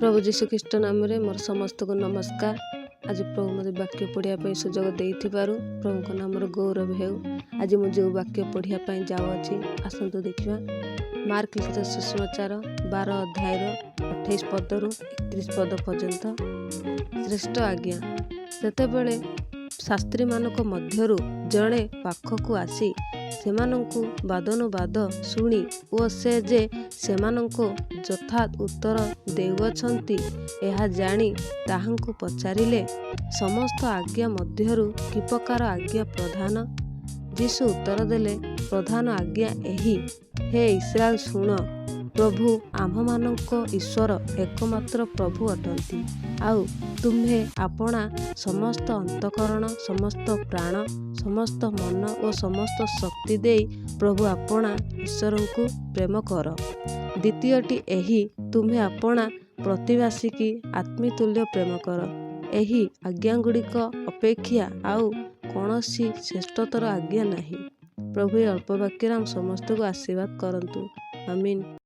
प्रभु जीशु ख्रीष्ट नाम रे मोर समस्त को नमस्कार। आज प्रभु मते वाक्य पढ़िया सुजोग देइथिबारु प्रभु को नाम गौरव हेउ। आज मु जो वाक्य पढ़िया जाऊ अछि आसंतु देखिबा। मार्क लिखित सुसमाचार 12 अध्याय 28 पदरु 31 पद पर्यंत। श्रेष्ठ आज्ञा। सेतेबेले शास्त्री मानक मध्यरु जणे पाखकु आसी सेमानंकु बादनुबाद शुणी ओ से जे सेमानंको यथार्थ उत्तर देउअछंती एहा जानी ताहांकु पचारिले समस्त आज्ञा मध्यरु कि प्रकार आज्ञा प्रधान। यीशु उत्तर देले, प्रधान आज्ञा एही, हे इस्राएल शुण, प्रभु आम्भमानंको ईश्वर एकमात्र प्रभु अटंती। आउ तुम्हे आपणा समस्त अंतकरण, समस्त प्राण, समस्त मन और समस्त शक्ति दे प्रभु आपणा ईश्वर को प्रेम कर। द्वितीयटी एही, तुम्हे आपणा प्रतिवासी की आत्मीतुल्य प्रेम कर। एही आज्ञा गुड़िक अपेक्षा आउ कौनसी श्रेष्ठतर आज्ञा नहीं। प्रभु अल्प वाक्य समस्त को आशीर्वाद करंतु। आमीन।